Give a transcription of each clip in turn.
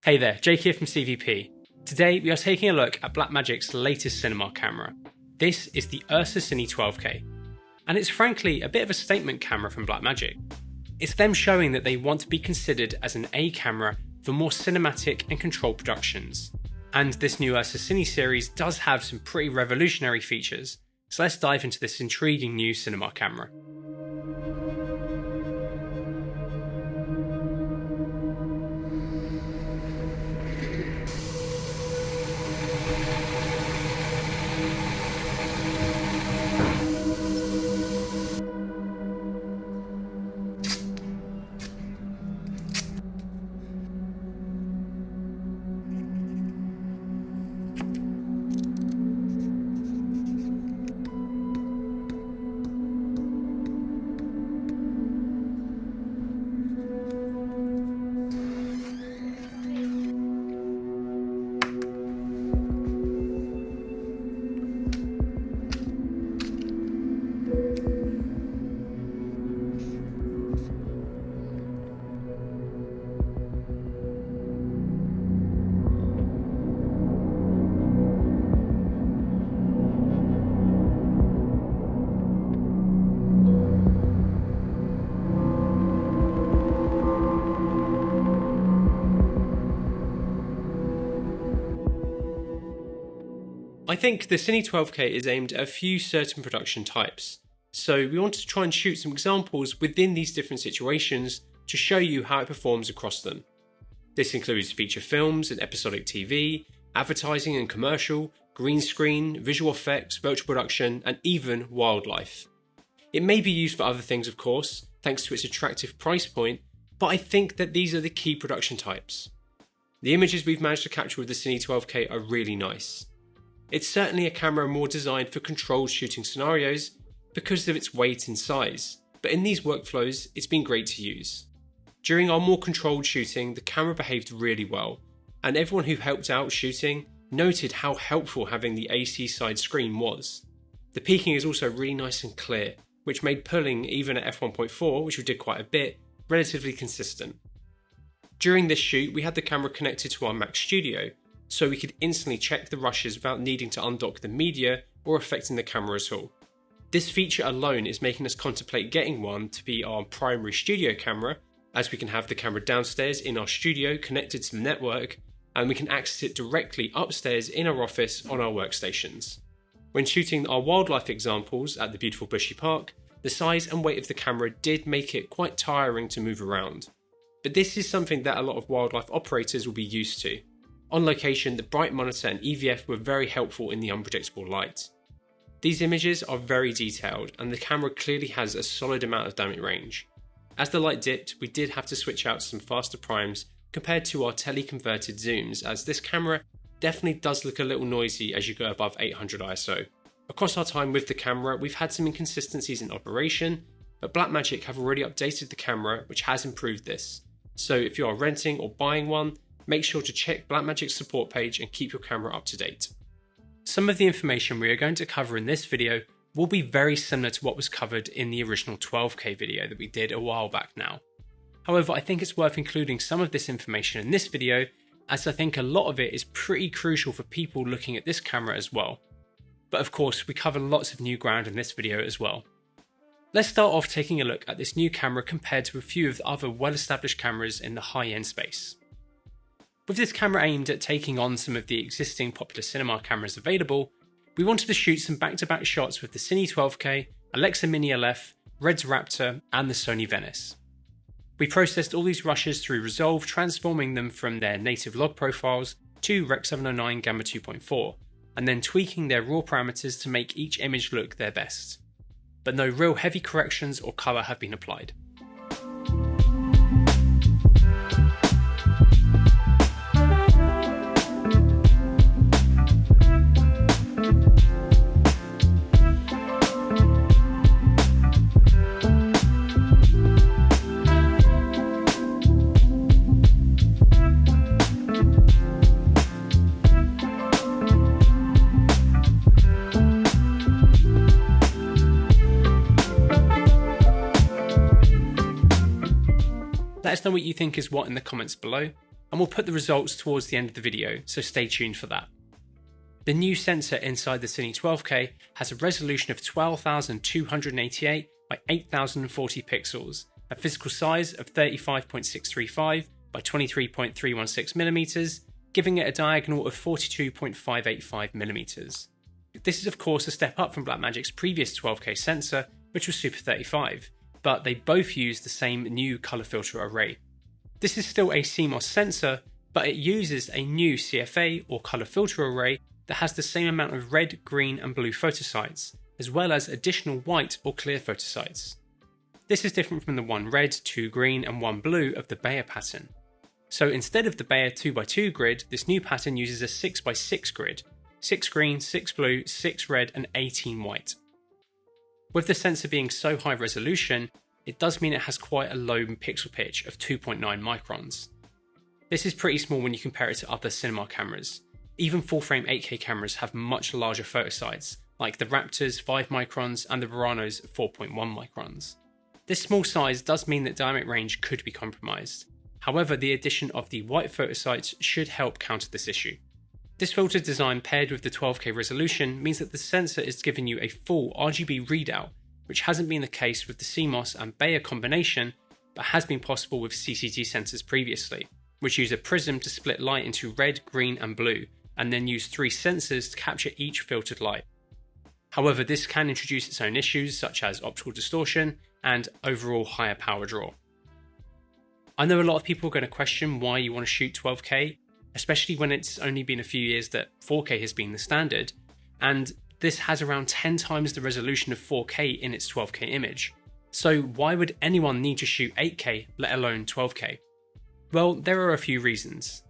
Hey there, Jake here from CVP. Today we are taking a look at Blackmagic's latest cinema camera. This is the Ursa Cine 12K, and it's frankly a bit of a statement camera from Blackmagic. It's them showing that they want to be considered as an A camera for more cinematic and controlled productions. And this new Ursa Cine series does have some pretty revolutionary features, so let's dive into this intriguing new cinema camera. I think the Cine 12K is aimed at a few certain production types, so we wanted to try and shoot some examples within these different situations to show you how it performs across them. This includes feature films and episodic TV, advertising and commercial, green screen, visual effects, virtual production, and even wildlife. It may be used for other things, of course, thanks to its attractive price point, but I think that these are the key production types. The images we've managed to capture with the Cine 12K are really nice. It's certainly a camera more designed for controlled shooting scenarios because of its weight and size, but in these workflows it's been great to use. During our more controlled shooting, the camera behaved really well, and everyone who helped out shooting noted how helpful having the AC side screen was. The peaking is also really nice and clear, which made pulling even at f1.4, which we did quite a bit, relatively consistent. During this shoot we had the camera connected to our Mac Studio, so we could instantly check the rushes without needing to undock the media or affecting the camera at all. This feature alone is making us contemplate getting one to be our primary studio camera, as we can have the camera downstairs in our studio connected to the network, and we can access it directly upstairs in our office on our workstations. When shooting our wildlife examples at the beautiful Bushy Park, the size and weight of the camera did make it quite tiring to move around. But this is something that a lot of wildlife operators will be used to. On location, the bright monitor and EVF were very helpful in the unpredictable light. These images are very detailed, and the camera clearly has a solid amount of dynamic range. As the light dipped, we did have to switch out some faster primes compared to our tele-converted zooms, as this camera definitely does look a little noisy as you go above 800 ISO. Across our time with the camera, we've had some inconsistencies in operation, but Blackmagic have already updated the camera, which has improved this. So if you are renting or buying one, make sure to check Blackmagic's support page and keep your camera up to date. Some of the information we are going to cover in this video will be very similar to what was covered in the original 12K video that we did a while back now. However, I think it's worth including some of this information in this video, as I think a lot of it is pretty crucial for people looking at this camera as well. But of course, we cover lots of new ground in this video as well. Let's start off taking a look at this new camera compared to a few of the other well-established cameras in the high-end space. With this camera aimed at taking on some of the existing popular cinema cameras available, we wanted to shoot some back-to-back shots with the Cine 12K, Alexa Mini LF, Red's Raptor, and the Sony Venice. We processed all these rushes through Resolve, transforming them from their native log profiles to Rec 709 Gamma 2.4, and then tweaking their raw parameters to make each image look their best. But no real heavy corrections or colour have been applied. Let us know what you think is what in the comments below. and we'll put the results towards the end of the video, so stay tuned for that. The new sensor inside the Cine 12K has a resolution of 12,288 by 8,040 pixels, a physical size of 35.635 by 23.316mm, giving it a diagonal of 42.585mm. This is of course a step up from Blackmagic's previous 12K sensor, which was Super 35, but they both use the same new colour filter array. This is still a CMOS sensor, but it uses a new CFA or colour filter array that has the same amount of red, green and blue photosites, as well as additional white or clear photosites. This is different from the 1 red, 2 green and 1 blue of the Bayer pattern. So instead of the Bayer 2x2 grid, this new pattern uses a 6x6 grid, 6 green, 6 blue, 6 red and 18 white. With the sensor being so high resolution, it does mean it has quite a low pixel pitch of 2.9 microns. This is pretty small when you compare it to other cinema cameras. Even full-frame 8K cameras have much larger photosites, like the Raptor's 5 microns and the Burano's 4.1 microns. This small size does mean that dynamic range could be compromised. However, the addition of the white photosites should help counter this issue. This filter design paired with the 12K resolution means that the sensor is giving you a full RGB readout, which hasn't been the case with the CMOS and Bayer combination, but has been possible with CCD sensors previously, which use a prism to split light into red, green and blue, and then use 3 sensors to capture each filtered light. However, this can introduce its own issues such as optical distortion and overall higher power draw. I know a lot of people are going to question why you want to shoot 12K, especially when it's only been a few years that 4K has been the standard, and this has around 10 times the resolution of 4K in its 12K image. So why would anyone need to shoot 8K, let alone 12K? Well, there are a few reasons.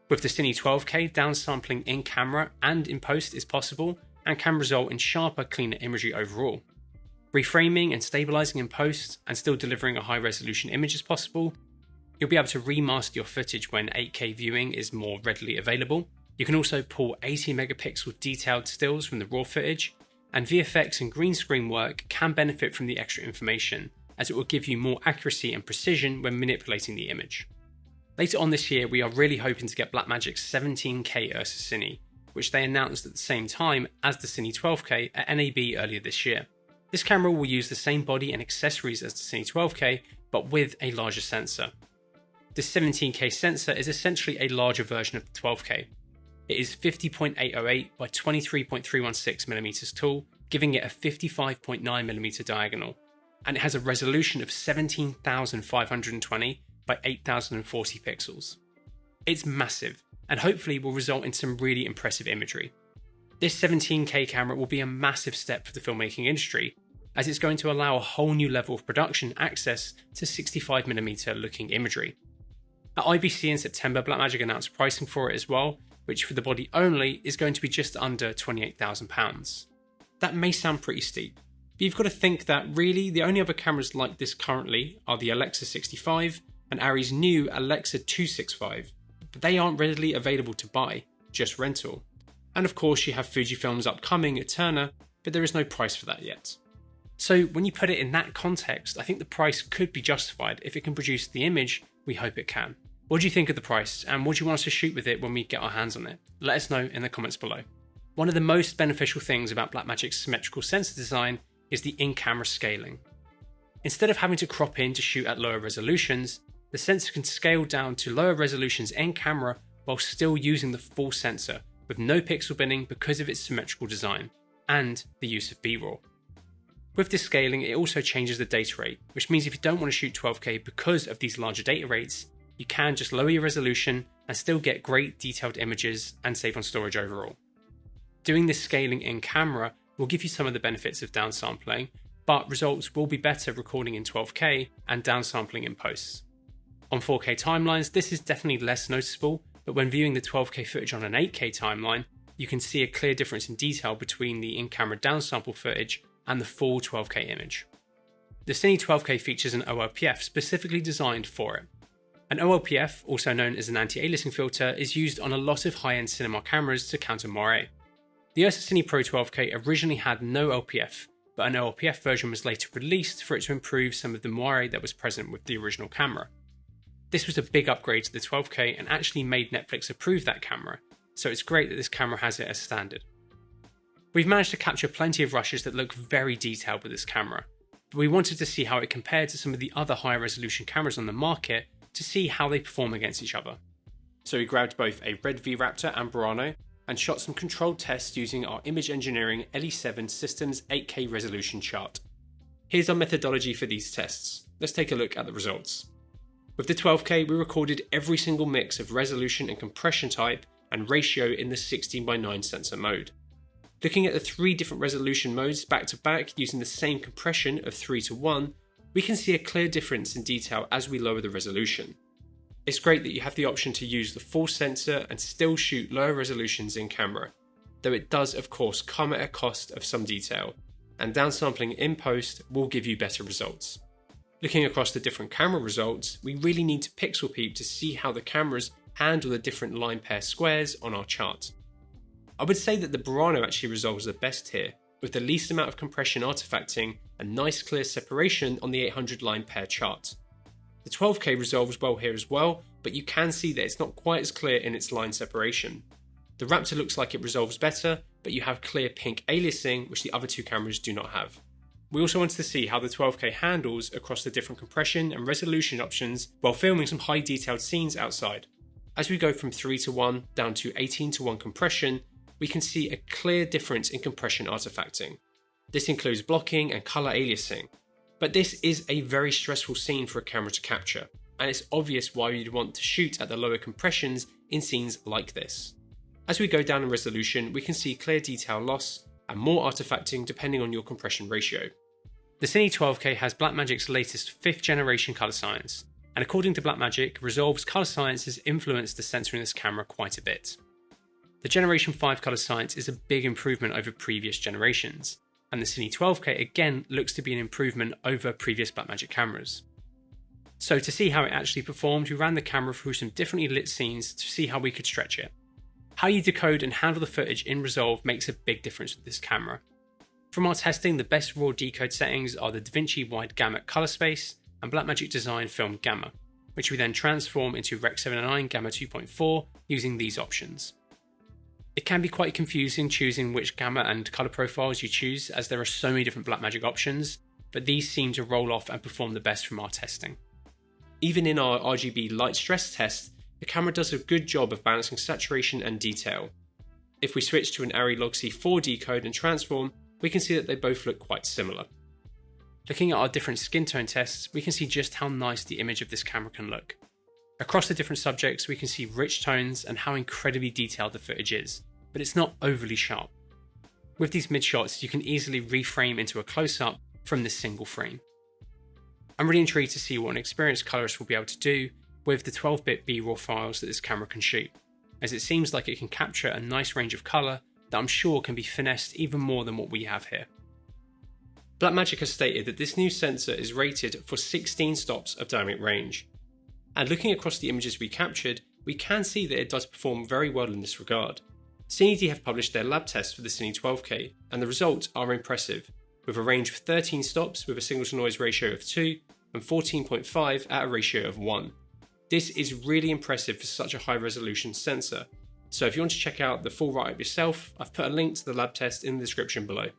With the Cine 12K, downsampling in camera and in post is possible and can result in sharper, cleaner imagery overall. Reframing and stabilising in post and still delivering a high resolution image is possible. You'll be able to remaster your footage when 8K viewing is more readily available. You can also pull 80 megapixel detailed stills from the raw footage, and VFX and green screen work can benefit from the extra information, as it will give you more accuracy and precision when manipulating the image. Later on this year, we are really hoping to get Blackmagic's 17K Ursa Cine, which they announced at the same time as the Cine 12K at NAB earlier this year. This camera will use the same body and accessories as the Cine 12K, but with a larger sensor. The 17K sensor is essentially a larger version of the 12K. It is 50.808 by 23.316mm tall, giving it a 55.9mm diagonal, and it has a resolution of 17,520 by 8,040 pixels. It's massive, and hopefully will result in some really impressive imagery. This 17K camera will be a massive step for the filmmaking industry, as it's going to allow a whole new level of production access to 65mm looking imagery. At IBC in September, Blackmagic announced pricing for it as well, which for the body only is going to be just under £28,000. That may sound pretty steep, but you've got to think that really the only other cameras like this currently are the Alexa 65 and Arri's new Alexa 265, but they aren't readily available to buy, just rental. And of course you have Fujifilm's upcoming Eterna, but there is no price for that yet. So when you put it in that context, I think the price could be justified if it can produce the image we hope it can. What do you think of the price, and what do you want us to shoot with it when we get our hands on it? Let us know in the comments below. One of the most beneficial things about Blackmagic's symmetrical sensor design is the in-camera scaling. Instead of having to crop in to shoot at lower resolutions, the sensor can scale down to lower resolutions in camera while still using the full sensor with no pixel binning because of its symmetrical design and the use of BRAW. With this scaling, it also changes the data rate, which means if you don't want to shoot 12K because of these larger data rates, you can just lower your resolution and still get great detailed images and save on storage overall. Doing this scaling in camera will give you some of the benefits of downsampling, but results will be better recording in 12K and downsampling in post. On 4K timelines, this is definitely less noticeable, but when viewing the 12K footage on an 8K timeline, you can see a clear difference in detail between the in-camera downsample footage and the full 12K image. The Cine 12K features an OLPF specifically designed for it. An OLPF, also known as an anti-aliasing filter, is used on a lot of high-end cinema cameras to counter moire. The Ursa Cine Pro 12K originally had no OLPF, but an OLPF version was later released for it to improve some of the moire that was present with the original camera. This was a big upgrade to the 12K and actually made Netflix approve that camera, so it's great that this camera has it as standard. We've managed to capture plenty of rushes that look very detailed with this camera, but we wanted to see how it compared to some of the other higher resolution cameras on the market to see how they perform against each other. So we grabbed both a Red V Raptor and BRAW and shot some controlled tests using our Image Engineering LE7 Systems 8K resolution chart. Here's our methodology for these tests. Let's take a look at the results. With the 12K, we recorded every single mix of resolution and compression type and ratio in the 16:9 sensor mode. Looking at the 3 different resolution modes back to back using the same compression of 3:1, we can see a clear difference in detail as we lower the resolution. It's great that you have the option to use the full sensor and still shoot lower resolutions in camera, though it does of course come at a cost of some detail, and downsampling in post will give you better results. Looking across the different camera results, we really need to pixel peep to see how the cameras handle the different line pair squares on our chart. I would say that the BRAW actually resolves the best here, with the least amount of compression artifacting and nice clear separation on the 800 line pair chart. The 12K resolves well here as well, but you can see that it's not quite as clear in its line separation. The Raptor looks like it resolves better, but you have clear pink aliasing, which the other 2 cameras do not have. We also wanted to see how the 12K handles across the different compression and resolution options while filming some high detailed scenes outside. As we go from 3:1 down to 18:1 compression, we can see a clear difference in compression artifacting. This includes blocking and colour aliasing, but this is a very stressful scene for a camera to capture, and it's obvious why you'd want to shoot at the lower compressions in scenes like this. As we go down in resolution, we can see clear detail loss and more artifacting depending on your compression ratio. The Cine 12K has Blackmagic's latest 5th generation colour science, and according to Blackmagic, Resolve's colour science has influenced the sensor in this camera quite a bit. The Generation 5 colour science is a big improvement over previous generations, and the Cine 12K again looks to be an improvement over previous Blackmagic cameras. So to see how it actually performed, we ran the camera through some differently lit scenes to see how we could stretch it. How you decode and handle the footage in Resolve makes a big difference with this camera. From our testing, the best raw decode settings are the DaVinci Wide Gamut Color Space and Blackmagic Design Film Gamma, which we then transform into Rec 709 Gamma 2.4 using these options. It can be quite confusing choosing which gamma and colour profiles you choose, as there are so many different Blackmagic options, but these seem to roll off and perform the best from our testing. Even in our RGB light stress test, the camera does a good job of balancing saturation and detail. If we switch to an Arri Log C4 decode and transform, we can see that they both look quite similar. Looking at our different skin tone tests, we can see just how nice the image of this camera can look. Across the different subjects, we can see rich tones and how incredibly detailed the footage is, but it's not overly sharp. With these mid shots, you can easily reframe into a close-up from this single frame. I'm really intrigued to see what an experienced colorist will be able to do with the 12-bit BRAW files that this camera can shoot, as it seems like it can capture a nice range of colour that I'm sure can be finessed even more than what we have here. Blackmagic has stated that this new sensor is rated for 16 stops of dynamic range, and looking across the images we captured, we can see that it does perform very well in this regard. CineD have published their lab test for the Cine 12K, and the results are impressive, with a range of 13 stops with a signal to noise ratio of 2 and 14.5 at a ratio of 1. This is really impressive for such a high resolution sensor, so if you want to check out the full write-up yourself, I've put a link to the lab test in the description below.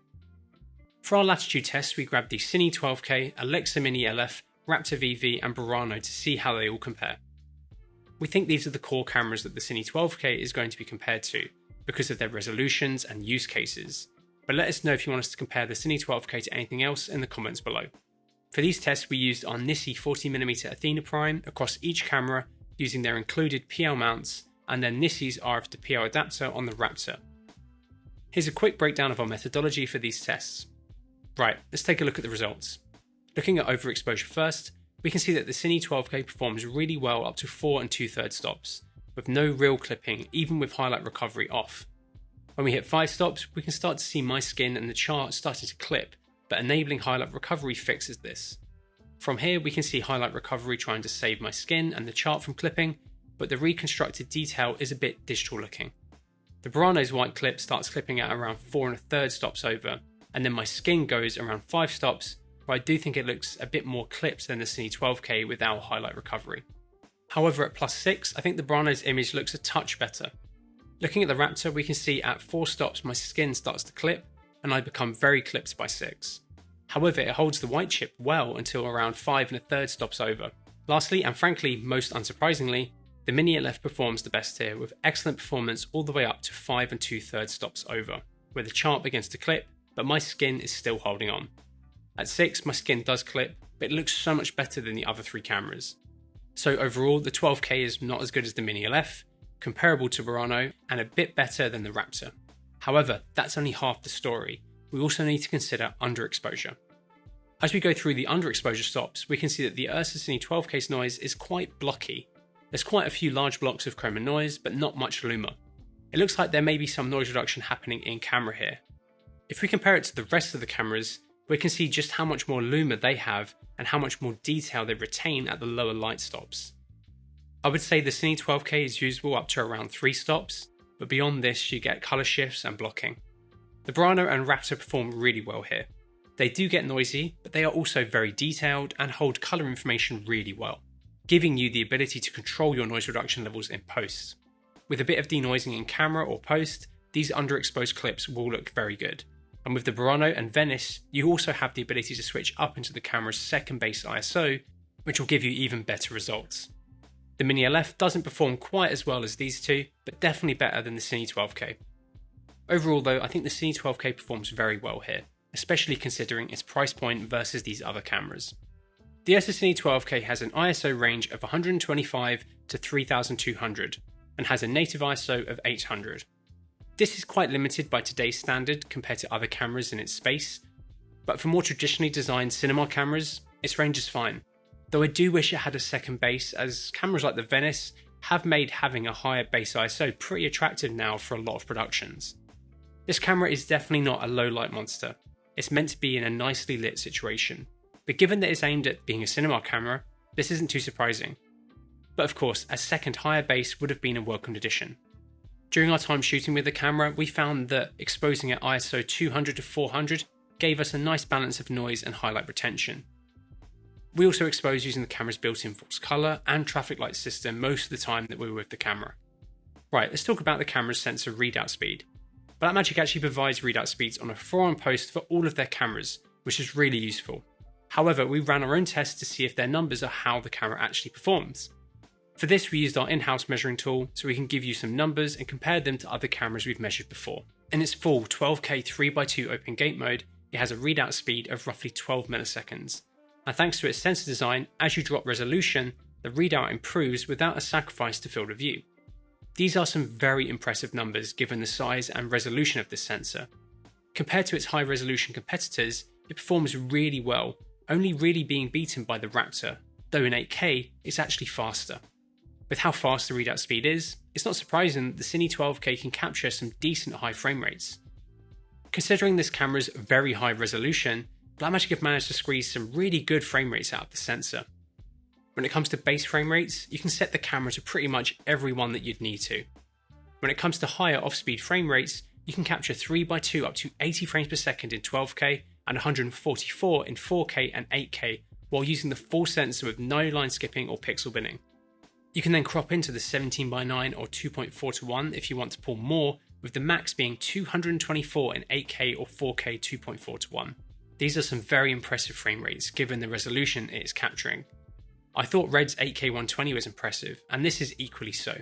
For our Latitude test, we grabbed the Cine 12K, Alexa Mini LF, Raptor VV and BRAW to see how they all compare. We think these are the core cameras that the Cine 12K is going to be compared to, because of their resolutions and use cases, but let us know if you want us to compare the Cine 12K to anything else in the comments below. For these tests, we used our Nissi 40mm Athena Prime across each camera using their included PL mounts and then Nissi's RF to PL adapter on the Raptor. Here's a quick breakdown of our methodology for these tests. Right, let's take a look at the results. Looking at overexposure first, we can see that the Cine 12K performs really well up to 4 2/3 stops, with no real clipping even with highlight recovery off. When we hit 5 stops, we can start to see my skin and the chart starting to clip, but enabling highlight recovery fixes this. From here we can see highlight recovery trying to save my skin and the chart from clipping, but the reconstructed detail is a bit digital looking. The BRAW's white clip starts clipping at around 4 1/3 stops over, and then my skin goes around 5 stops, where I do think it looks a bit more clipped than the Cine 12K without highlight recovery. However, at +6, I think the Brano's image looks a touch better. Looking at the Raptor, we can see at 4 stops my skin starts to clip, and I become very clipped by 6. However, it holds the white chip well until around 5 1/3 stops over. Lastly, and frankly most unsurprisingly, the Mini LF performs the best here, with excellent performance all the way up to 5 2/3 stops over, where the chart begins to clip, but my skin is still holding on. At 6, my skin does clip, but it looks so much better than the other 3 cameras. So overall, the 12K is not as good as the Mini LF, comparable to Brano, and a bit better than the Raptor. However, that's only half the story. We also need to consider underexposure. As we go through the underexposure stops, we can see that the Ursa Cine 12K's noise is quite blocky. There's quite a few large blocks of chroma noise, but not much luma. It looks like there may be some noise reduction happening in camera here. If we compare it to the rest of the cameras, we can see just how much more luma they have and how much more detail they retain at the lower light stops. I would say the Cine 12K is usable up to around 3 stops, but beyond this you get colour shifts and blocking. The Brano and Raptor perform really well here. They do get noisy, but they are also very detailed and hold colour information really well, giving you the ability to control your noise reduction levels in post. With a bit of denoising in camera or post, these underexposed clips will look very good. And with the Brano and Venice, you also have the ability to switch up into the camera's second base ISO, which will give you even better results. The Mini LF doesn't perform quite as well as these two, but definitely better than the Cine 12K. Overall though, I think the Cine 12K performs very well here, especially considering its price point versus these other cameras. The Ursa Cine 12K has an ISO range of 125 to 3200 and has a native ISO of 800. This is quite limited by today's standard compared to other cameras in its space, but for more traditionally designed cinema cameras, its range is fine. Though I do wish it had a second base, as cameras like the Venice have made having a higher base ISO pretty attractive now for a lot of productions. This camera is definitely not a low light monster. It's meant to be in a nicely lit situation, but given that it's aimed at being a cinema camera, this isn't too surprising. But of course, a second higher base would have been a welcomed addition. During our time shooting with the camera, we found that exposing at ISO 200 to 400 gave us a nice balance of noise and highlight retention. We also exposed using the camera's built-in false colour and traffic light system most of the time that we were with the camera. Right, let's talk about the camera's sensor readout speed. Blackmagic actually provides readout speeds on a forum post for all of their cameras, which is really useful. However, we ran our own tests to see if their numbers are how the camera actually performs. For this, we used our in-house measuring tool so we can give you some numbers and compare them to other cameras we've measured before. In its full 12K 3x2 open gate mode, it has a readout speed of roughly 12 milliseconds. And thanks to its sensor design, as you drop resolution, the readout improves without a sacrifice to field of view. These are some very impressive numbers given the size and resolution of this sensor. Compared to its high resolution competitors, it performs really well, only really being beaten by the Raptor, though in 8K it's actually faster. With how fast the readout speed is, it's not surprising that the Cine 12K can capture some decent high frame rates. Considering this camera's very high resolution, Blackmagic have managed to squeeze some really good frame rates out of the sensor. When it comes to base frame rates, you can set the camera to pretty much every one that you'd need to. When it comes to higher off-speed frame rates, you can capture 3x2 up to 80 frames per second in 12K and 144 in 4K and 8K while using the full sensor with no line skipping or pixel binning. You can then crop into the 17:9 or 2.4:1 if you want to pull more, with the max being 224 in 8K or 4K 2.4:1. These are some very impressive frame rates given the resolution it is capturing. I thought Red's 8K 120 was impressive, and this is equally so.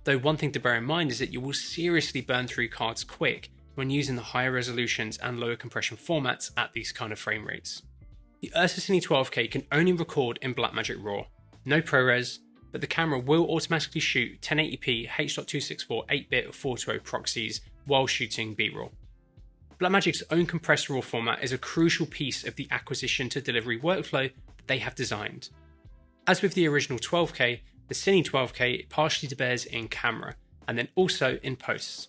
Though one thing to bear in mind is that you will seriously burn through cards quick when using the higher resolutions and lower compression formats at these kind of frame rates. The Ursa Cine 12K can only record in Blackmagic RAW, no ProRes, but the camera will automatically shoot 1080p H.264 8-bit 420 proxies while shooting B-RAW. Blackmagic's own compressed RAW format is a crucial piece of the acquisition to delivery workflow that they have designed. As with the original 12K, the Cine 12K partially bears in camera, and then also in post.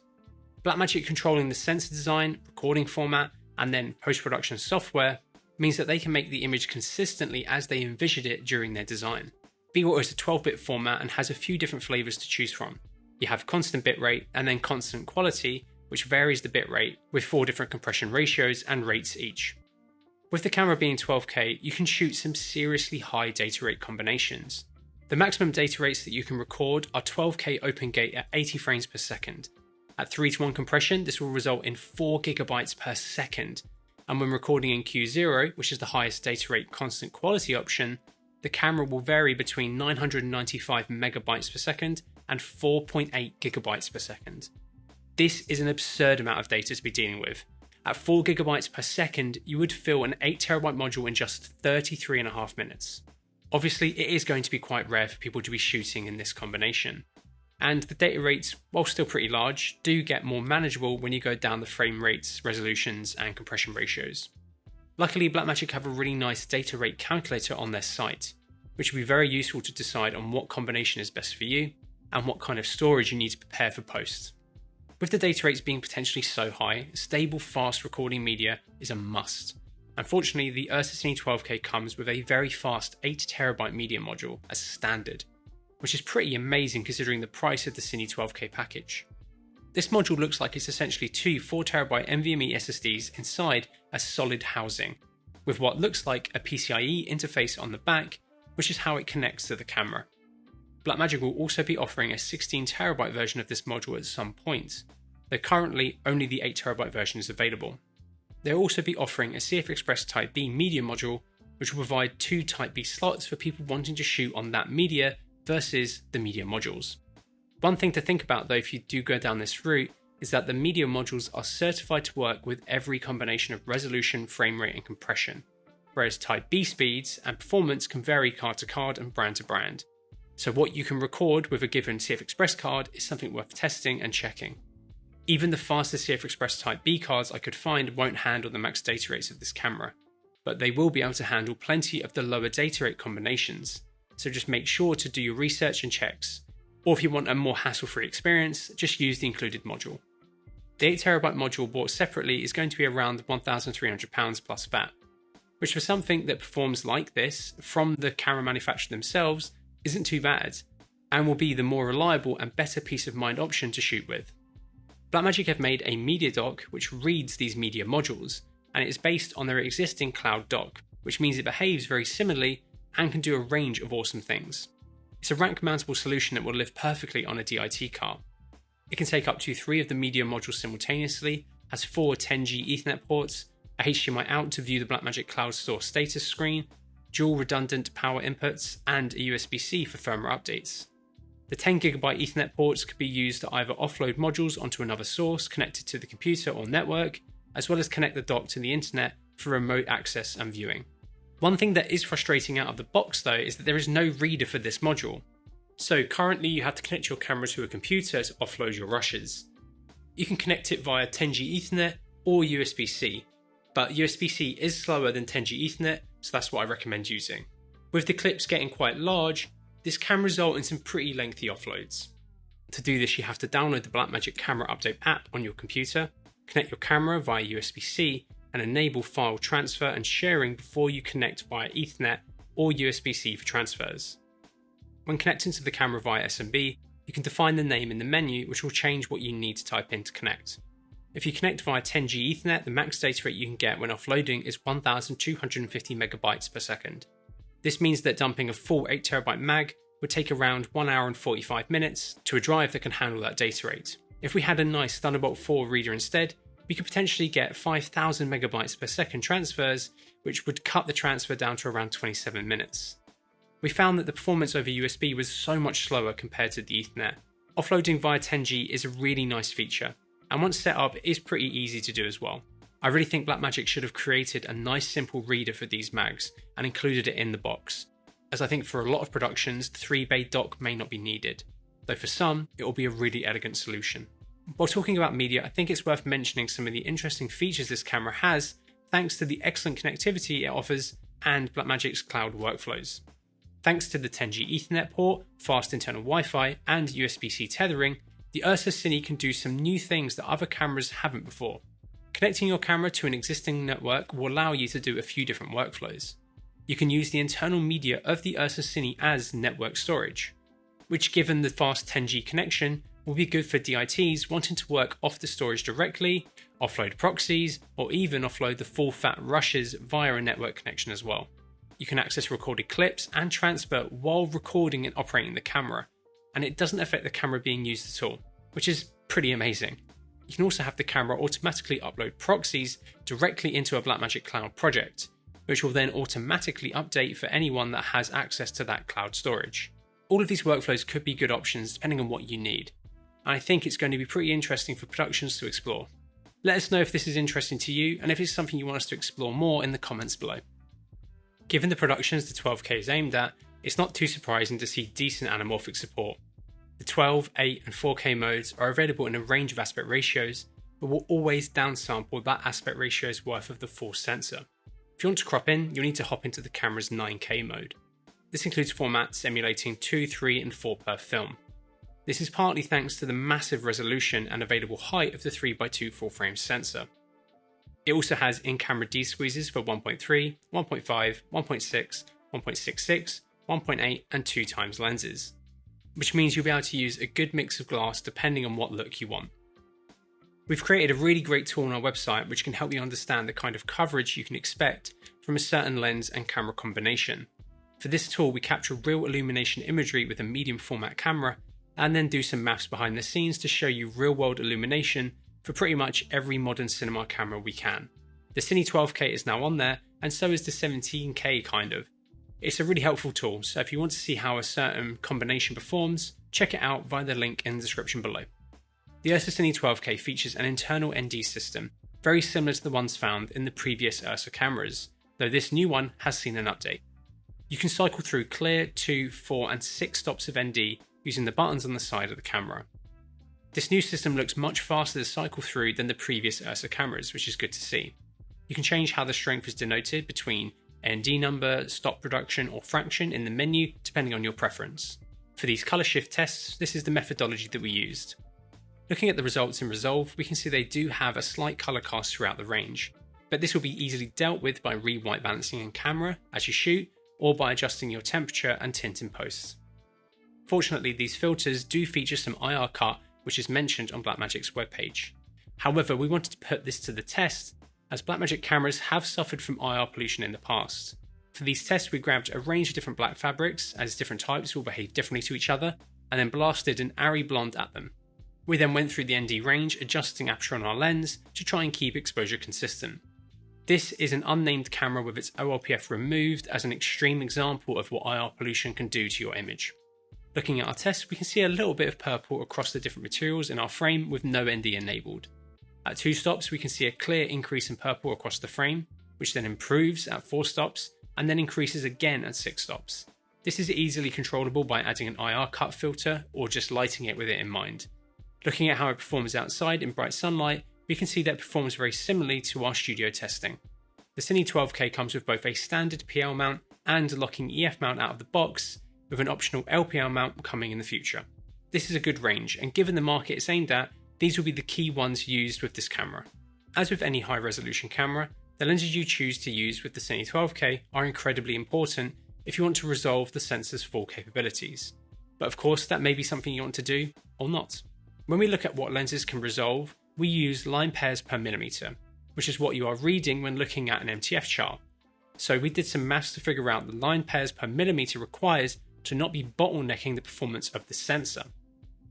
Blackmagic controlling the sensor design, recording format, and then post-production software means that they can make the image consistently as they envisioned it during their design. B-RAW is a 12-bit format and has a few different flavors to choose from. You have constant bitrate and then constant quality, which varies the bitrate with 4 different compression ratios and rates each. With the camera being 12K, you can shoot some seriously high data rate combinations. The maximum data rates that you can record are 12K open gate at 80 frames per second. At 3:1 compression, this will result in 4 GB per second. And when recording in Q0, which is the highest data rate constant quality option, the camera will vary between 995 megabytes per second and 4.8 gigabytes per second. This is an absurd amount of data to be dealing with. At 4 gigabytes per second, you would fill an 8TB module in just 33.5 minutes. Obviously, it is going to be quite rare for people to be shooting in this combination. And the data rates, while still pretty large, do get more manageable when you go down the frame rates, resolutions, and compression ratios. Luckily, Blackmagic have a really nice data rate calculator on their site, which will be very useful to decide on what combination is best for you and what kind of storage you need to prepare for post. With the data rates being potentially so high, stable, fast recording media is a must. Unfortunately, the Ursa Cine 12K comes with a very fast 8TB media module as standard, which is pretty amazing considering the price of the Cine 12K package. This module looks like it's essentially two 4TB NVMe SSDs inside a solid housing, with what looks like a PCIe interface on the back, which is how it connects to the camera. Blackmagic will also be offering a 16TB version of this module at some point, though currently only the 8TB version is available. They'll also be offering a CF Express Type B media module, which will provide 2 Type B slots for people wanting to shoot on that media versus the media modules. One thing to think about though if you do go down this route is that the media modules are certified to work with every combination of resolution, frame rate and compression, whereas Type B speeds and performance can vary card to card and brand to brand. So what you can record with a given CF Express card is something worth testing and checking. Even the fastest CF Express Type B cards I could find won't handle the max data rates of this camera, but they will be able to handle plenty of the lower data rate combinations, so just make sure to do your research and checks, or if you want a more hassle-free experience, just use the included module. The 8TB module bought separately is going to be around £1,300 plus VAT, which for something that performs like this from the camera manufacturer themselves isn't too bad, and will be the more reliable and better peace of mind option to shoot with. Blackmagic have made a media dock which reads these media modules, and it is based on their existing cloud dock, which means it behaves very similarly and can do a range of awesome things. It's a rack mountable solution that will live perfectly on a DIT cart. It can take up to 3 of the media modules simultaneously, has 4 10G Ethernet ports, a HDMI out to view the Blackmagic Cloud Store status screen, dual redundant power inputs, and a USB-C for firmware updates. The 10GB Ethernet ports could be used to either offload modules onto another source connected to the computer or network, as well as connect the dock to the internet for remote access and viewing. One thing that is frustrating out of the box though is that there is no reader for this module. So currently you have to connect your camera to a computer to offload your rushes. You can connect it via 10G Ethernet or USB-C, but USB-C is slower than 10G Ethernet, so that's what I recommend using. With the clips getting quite large, this can result in some pretty lengthy offloads. To do this, you have to download the Blackmagic Camera Update app on your computer, connect your camera via USB-C, and enable file transfer and sharing before you connect via Ethernet or USB-C for transfers. When connecting to the camera via SMB, you can define the name in the menu, which will change what you need to type in to connect. If you connect via 10G Ethernet, the max data rate you can get when offloading is 1,250 megabytes per second. This means that dumping a full 8TB mag would take around 1 hour and 45 minutes to a drive that can handle that data rate. If we had a nice Thunderbolt 4 reader instead, we could potentially get 5,000 megabytes per second transfers, which would cut the transfer down to around 27 minutes. We found that the performance over USB was so much slower compared to the Ethernet. Offloading via 10G is a really nice feature, and once set up, it is pretty easy to do as well. I really think Blackmagic should have created a nice simple reader for these mags and included it in the box, as I think for a lot of productions the 3-bay dock may not be needed, though for some it will be a really elegant solution. While talking about media, I think it's worth mentioning some of the interesting features this camera has thanks to the excellent connectivity it offers and Blackmagic's cloud workflows. Thanks to the 10G Ethernet port, fast internal Wi-Fi and USB-C tethering, the Ursa Cine can do some new things that other cameras haven't before. Connecting your camera to an existing network will allow you to do a few different workflows. You can use the internal media of the Ursa Cine as network storage, which given the fast 10G connection will be good for DITs wanting to work off the storage directly, offload proxies, or even offload the full fat rushes via a network connection as well. You can access recorded clips and transfer while recording and operating the camera, and it doesn't affect the camera being used at all, which is pretty amazing. You can also have the camera automatically upload proxies directly into a Blackmagic Cloud project, which will then automatically update for anyone that has access to that cloud storage. All of these workflows could be good options depending on what you need, and I think it's going to be pretty interesting for productions to explore. Let us know if this is interesting to you and if it's something you want us to explore more in the comments below. Given the productions the 12K is aimed at, it's not too surprising to see decent anamorphic support. The 12, 8 and 4K modes are available in a range of aspect ratios, but will always downsample that aspect ratio's worth of the full sensor. If you want to crop in, you'll need to hop into the camera's 9K mode. This includes formats emulating 2, 3 and 4 per film. This is partly thanks to the massive resolution and available height of the 3x2 full-frame sensor. It also has in-camera D-squeezes for 1.3, 1.5, 1.6, 1.66, 1.8 and 2 times lenses, which means you'll be able to use a good mix of glass depending on what look you want. We've created a really great tool on our website which can help you understand the kind of coverage you can expect from a certain lens and camera combination. For this tool, we capture real illumination imagery with a medium format camera and then do some maths behind the scenes to show you real world illumination for pretty much every modern cinema camera we can. The Cine 12K is now on there, and so is the 17K kind of. It's a really helpful tool, so if you want to see how a certain combination performs, check it out via the link in the description below. The Ursa Cine 12K features an internal ND system, very similar to the ones found in the previous Ursa cameras, though this new one has seen an update. You can cycle through clear, 2, 4 and 6 stops of ND using the buttons on the side of the camera. This new system looks much faster to cycle through than the previous Ursa cameras, which is good to see. You can change how the strength is denoted between ND number, stop production or fraction in the menu depending on your preference. For these colour shift tests, this is the methodology that we used. Looking at the results in Resolve, we can see they do have a slight colour cast throughout the range, but this will be easily dealt with by re-white balancing in camera as you shoot, or by adjusting your temperature and tint in post. Fortunately, these filters do feature some IR cut, which is mentioned on Blackmagic's webpage. However, we wanted to put this to the test, as Blackmagic cameras have suffered from IR pollution in the past. For these tests, we grabbed a range of different black fabrics, as different types will behave differently to each other, and then blasted an Ari blonde at them. We then went through the ND range, adjusting aperture on our lens to try and keep exposure consistent. This is an unnamed camera with its OLPF removed as an extreme example of what IR pollution can do to your image. Looking at our test, we can see a little bit of purple across the different materials in our frame with no ND enabled. At 2 stops, we can see a clear increase in purple across the frame, which then improves at 4 stops and then increases again at 6 stops. This is easily controllable by adding an IR cut filter or just lighting it with it in mind. Looking at how it performs outside in bright sunlight, we can see that it performs very similarly to our studio testing. The Cine 12K comes with both a standard PL mount and a locking EF mount out of the box, with an optional LPL mount coming in the future. This is a good range, and given the market it's aimed at, these will be the key ones used with this camera. As with any high resolution camera, the lenses you choose to use with the Cine 12K are incredibly important if you want to resolve the sensor's full capabilities. But of course, that may be something you want to do, or not. When we look at what lenses can resolve, we use line pairs per millimeter, which is what you are reading when looking at an MTF chart. So we did some maths to figure out the line pairs per millimeter required to not be bottlenecking the performance of the sensor.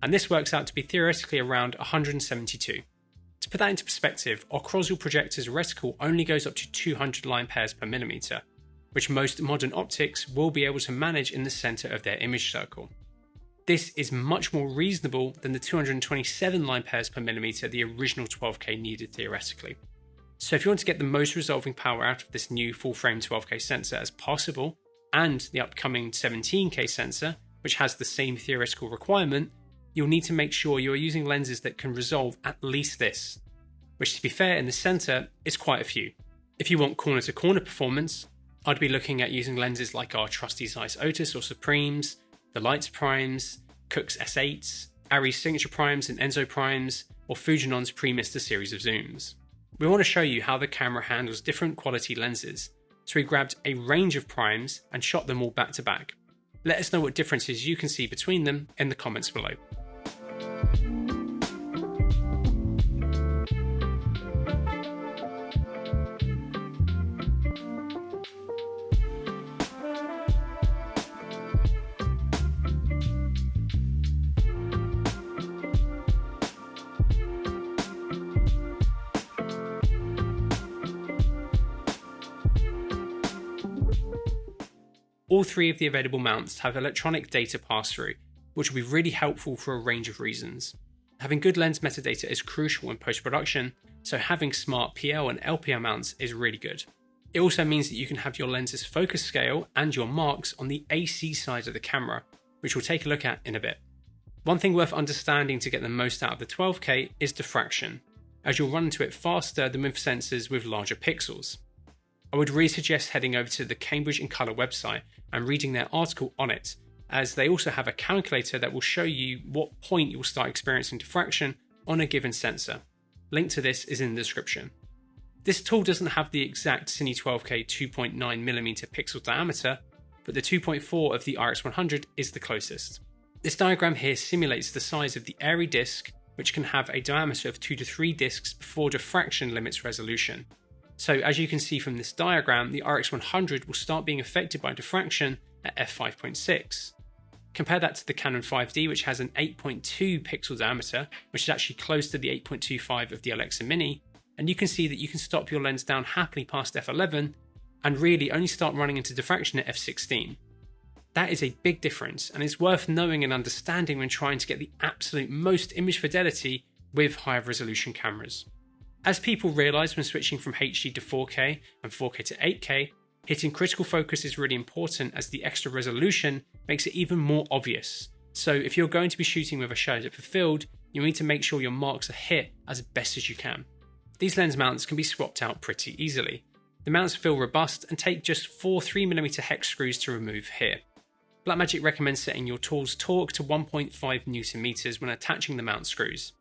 And this works out to be theoretically around 172. To put that into perspective, our Crozzle projector's reticle only goes up to 200 line pairs per millimeter, which most modern optics will be able to manage in the center of their image circle. This is much more reasonable than the 227 line pairs per millimeter the original 12K needed theoretically. So if you want to get the most resolving power out of this new full frame 12K sensor as possible, and the upcoming 17K sensor, which has the same theoretical requirement, you'll need to make sure you're using lenses that can resolve at least this, which to be fair in the center is quite a few. If you want corner to corner performance, I'd be looking at using lenses like our trusty Zeiss Otis or Supremes, the Lights Primes, Cooke's S8s, Ari's Signature Primes and Enzo Primes, or Fujinon's Premister series of zooms. We want to show you how the camera handles different quality lenses, so we grabbed a range of primes and shot them all back to back. Let us know what differences you can see between them in the comments below. All three of the available mounts have electronic data pass-through, which will be really helpful for a range of reasons. Having good lens metadata is crucial in post-production, so having smart PL and LPL mounts is really good. It also means that you can have your lens's focus scale and your marks on the AC side of the camera, which we'll take a look at in a bit. One thing worth understanding to get the most out of the 12K is diffraction, as you'll run into it faster than with sensors with larger pixels. I would really suggest heading over to the Cambridge in Colour website and reading their article on it, as they also have a calculator that will show you what point you will start experiencing diffraction on a given sensor. Link to this is in the description. This tool doesn't have the exact Cine 12K 2.9mm pixel diameter, but the 2.4 of the RX100 is the closest. This diagram here simulates the size of the airy disc, which can have a diameter of 2 to 3 discs before diffraction limits resolution. So as you can see from this diagram, the RX100 will start being affected by diffraction at f5.6. Compare that to the Canon 5D, which has an 8.2 pixel diameter, which is actually close to the 8.25 of the Alexa Mini, and you can see that you can stop your lens down happily past f11 and really only start running into diffraction at f16. That is a big difference, and it's worth knowing and understanding when trying to get the absolute most image fidelity with higher resolution cameras. As people realise when switching from HD to 4K and 4K to 8K, hitting critical focus is really important, as the extra resolution makes it even more obvious. So if you're going to be shooting with a shallow depth of field, you need to make sure your marks are hit as best as you can. These lens mounts can be swapped out pretty easily. The mounts feel robust and take just 4 3mm hex screws to remove here. Blackmagic recommends setting your tool's torque to 1.5 Nm when attaching the mount screws.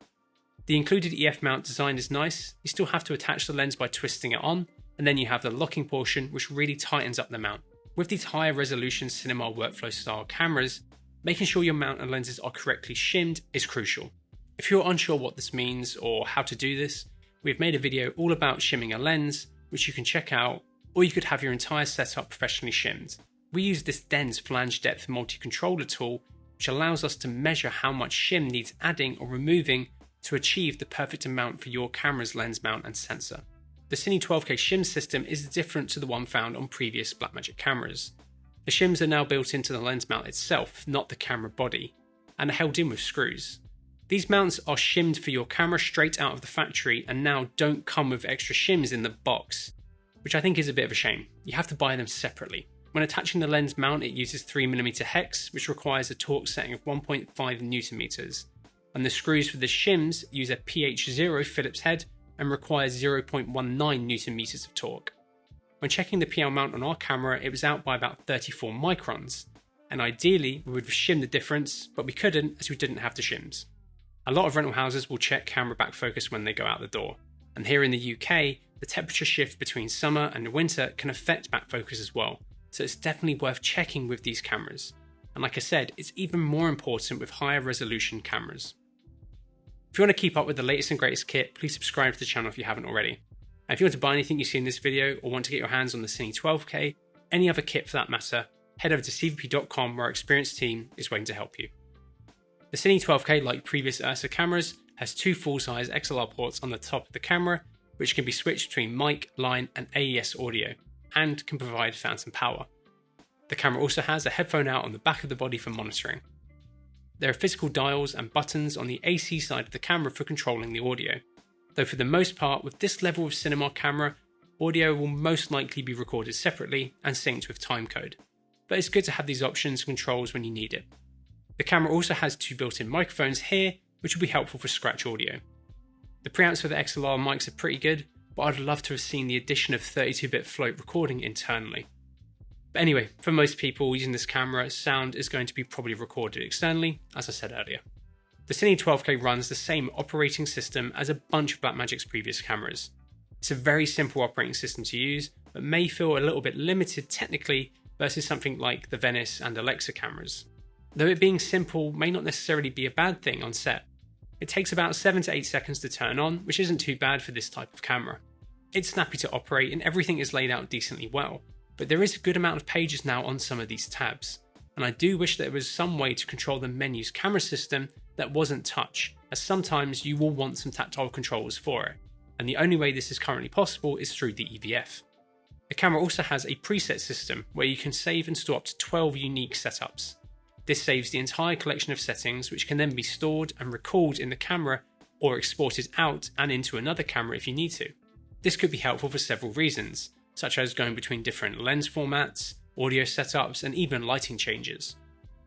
The included EF mount design is nice. You still have to attach the lens by twisting it on, and then you have the locking portion, which really tightens up the mount. With these higher resolution cinema workflow style cameras, making sure your mount and lenses are correctly shimmed is crucial. If you're unsure what this means or how to do this, we've made a video all about shimming a lens, which you can check out, or you could have your entire setup professionally shimmed. We use this dense flange depth multi-controller tool, which allows us to measure how much shim needs adding or removing to achieve the perfect amount for your camera's lens mount and sensor. The Cine 12K shim system is different to the one found on previous Blackmagic cameras. The shims are now built into the lens mount itself, not the camera body, and are held in with screws. These mounts are shimmed for your camera straight out of the factory and now don't come with extra shims in the box, which I think is a bit of a shame. You have to buy them separately. When attaching the lens mount, it uses 3mm hex, which requires a torque setting of 1.5 Nm, and the screws for the shims use a PH0 Phillips head and requires 0.19 Nm of torque. When checking the PL mount on our camera, it was out by about 34 microns, and ideally we would have shimmed the difference, but we couldn't as we didn't have the shims. A lot of rental houses will check camera back focus when they go out the door, and here in the UK, the temperature shift between summer and winter can affect back focus as well, so it's definitely worth checking with these cameras. And like I said, it's even more important with higher resolution cameras. If you want to keep up with the latest and greatest kit, please subscribe to the channel if you haven't already. And if you want to buy anything you see in this video or want to get your hands on the Cine 12K, any other kit for that matter, head over to cvp.com where our experienced team is waiting to help you. The Cine 12K, like previous Ursa cameras, has 2 full-size XLR ports on the top of the camera, which can be switched between mic, line and AES audio, and can provide phantom power. The camera also has a headphone out on the back of the body for monitoring. There are physical dials and buttons on the AC side of the camera for controlling the audio, though for the most part with this level of cinema camera, audio will most likely be recorded separately and synced with timecode, but it's good to have these options and controls when you need it. The camera also has 2 built-in microphones here, which will be helpful for scratch audio. The preamps for the XLR mics are pretty good, but I'd love to have seen the addition of 32-bit float recording internally. But anyway, for most people using this camera, sound is going to be probably recorded externally, as I said earlier. The Cine 12K runs the same operating system as a bunch of Blackmagic's previous cameras. It's a very simple operating system to use, but may feel a little bit limited technically versus something like the Venice and Alexa cameras. Though it being simple may not necessarily be a bad thing on set. It takes about 7 to 8 seconds to turn on, which isn't too bad for this type of camera. It's snappy to operate and everything is laid out decently well, but there is a good amount of pages now on some of these tabs, and I do wish there was some way to control the menu's camera system that wasn't touch, as sometimes you will want some tactile controls for it, and the only way this is currently possible is through the EVF. The camera also has a preset system where you can save and store up to 12 unique setups. This saves the entire collection of settings, which can then be stored and recalled in the camera or exported out and into another camera if you need to. This could be helpful for several reasons, such as going between different lens formats, audio setups, and even lighting changes.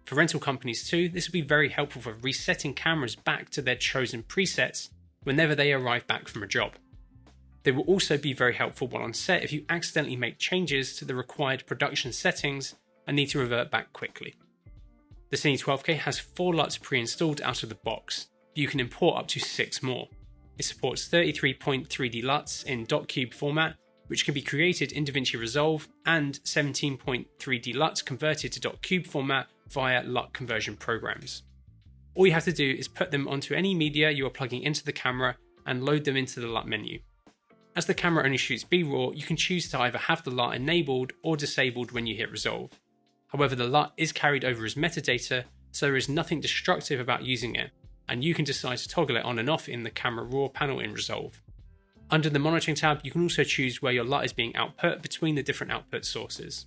For rental companies too, this will be very helpful for resetting cameras back to their chosen presets whenever they arrive back from a job. They will also be very helpful while on set if you accidentally make changes to the required production settings and need to revert back quickly. The Cine 12K has 4 LUTs pre-installed out of the box, but you can import up to 6 more. It supports 33.3D LUTs in .cube format, which can be created in DaVinci Resolve, and 17.3D LUTs converted to .cube format via LUT conversion programs. All you have to do is put them onto any media you are plugging into the camera and load them into the LUT menu. As the camera only shoots BRAW, you can choose to either have the LUT enabled or disabled when you hit Resolve. However, the LUT is carried over as metadata, so there is nothing destructive about using it, and you can decide to toggle it on and off in the camera RAW panel in Resolve. Under the monitoring tab, you can also choose where your LUT is being output between the different output sources.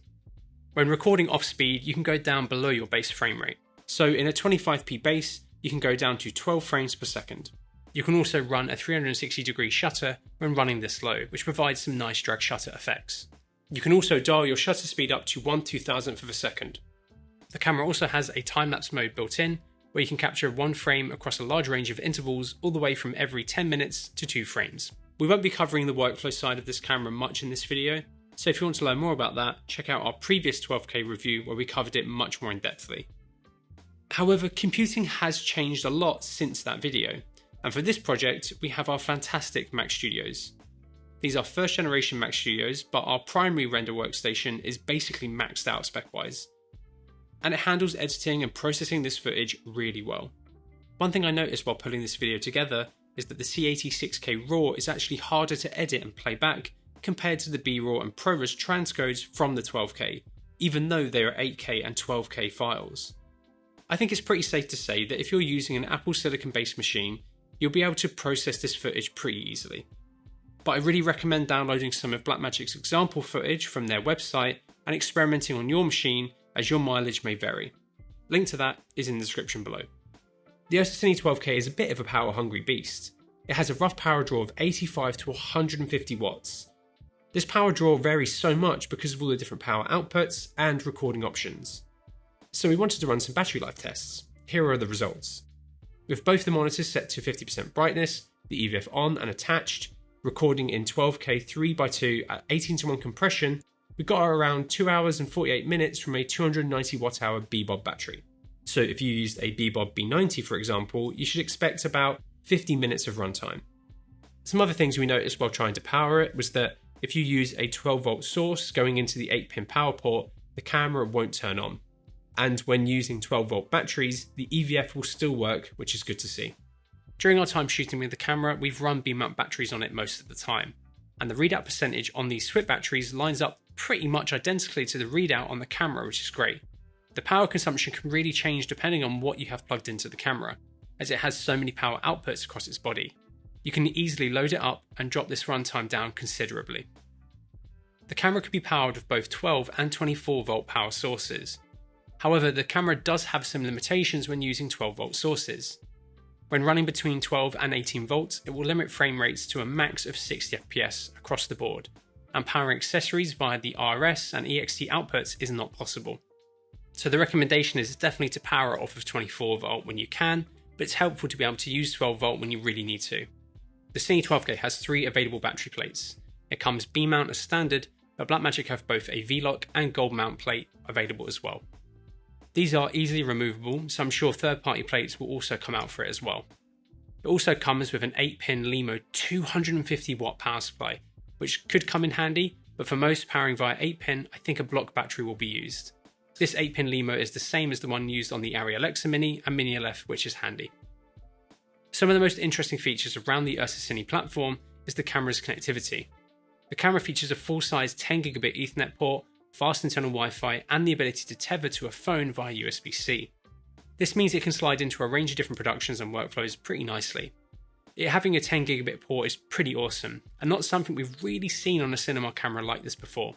When recording off speed, you can go down below your base frame rate. So in a 25p base, you can go down to 12 frames per second. You can also run a 360-degree shutter when running this low, which provides some nice drag shutter effects. You can also dial your shutter speed up to 1/2000th of a second. The camera also has a time-lapse mode built in, where you can capture one frame across a large range of intervals, all the way from every 10 minutes to 2 frames. We won't be covering the workflow side of this camera much in this video, so if you want to learn more about that, check out our previous 12K review where we covered it much more in depthly. However, computing has changed a lot since that video, and for this project we have our fantastic Mac Studios. These are first generation Mac Studios, but our primary render workstation is basically maxed out spec-wise, and it handles editing and processing this footage really well. One thing I noticed while putting this video together is that the C86K RAW is actually harder to edit and play back compared to the BRAW and ProRes transcodes from the 12K, even though they are 8K and 12K files. I think it's pretty safe to say that if you're using an Apple Silicon based machine, you'll be able to process this footage pretty easily. But I really recommend downloading some of Blackmagic's example footage from their website and experimenting on your machine, as your mileage may vary. Link to that is in the description below. The Ursa Cine 12K is a bit of a power hungry beast. It has a rough power draw of 85 to 150 watts. This power draw varies so much because of all the different power outputs and recording options. So we wanted to run some battery life tests. Here are the results. With both the monitors set to 50% brightness, the EVF on and attached, recording in 12K 3x2 at 18:1 compression, we got around 2 hours and 48 minutes from a 290 watt hour BBOB battery. So if you used a BBOB B90 for example, you should expect about 50 minutes of runtime. Some other things we noticed while trying to power it was that if you use a 12 volt source going into the 8-pin power port, the camera won't turn on. And when using 12 volt batteries, the EVF will still work, which is good to see. During our time shooting with the camera, we've run B-mount batteries on it most of the time, and the readout percentage on these SWIP batteries lines up pretty much identically to the readout on the camera, which is great. The power consumption can really change depending on what you have plugged into the camera, as it has so many power outputs across its body. You can easily load it up and drop this runtime down considerably. The camera can be powered with both 12 and 24 volt power sources. However, the camera does have some limitations when using 12 volt sources. When running between 12 and 18 volts, it will limit frame rates to a max of 60 FPS across the board, and powering accessories via the RS and EXT outputs is not possible. So the recommendation is definitely to power it off of 24 volt when you can, but it's helpful to be able to use 12 volt when you really need to. The Cine 12K has 3 available battery plates. It comes B-mount as standard, but Blackmagic have both a V-lock and gold mount plate available as well. These are easily removable, so I'm sure third-party plates will also come out for it as well. It also comes with an 8-pin LEMO 250 watt power supply, which could come in handy, but for most powering via 8-pin, I think a block battery will be used. This 8-pin LEMO is the same as the one used on the Arri Alexa Mini and Mini LF, which is handy. Some of the most interesting features around the Ursa Cine platform is the camera's connectivity. The camera features a full-size 10 gigabit Ethernet port, fast internal Wi-Fi, and the ability to tether to a phone via USB-C. This means it can slide into a range of different productions and workflows pretty nicely. It having a 10 gigabit port is pretty awesome, and not something we've really seen on a cinema camera like this before.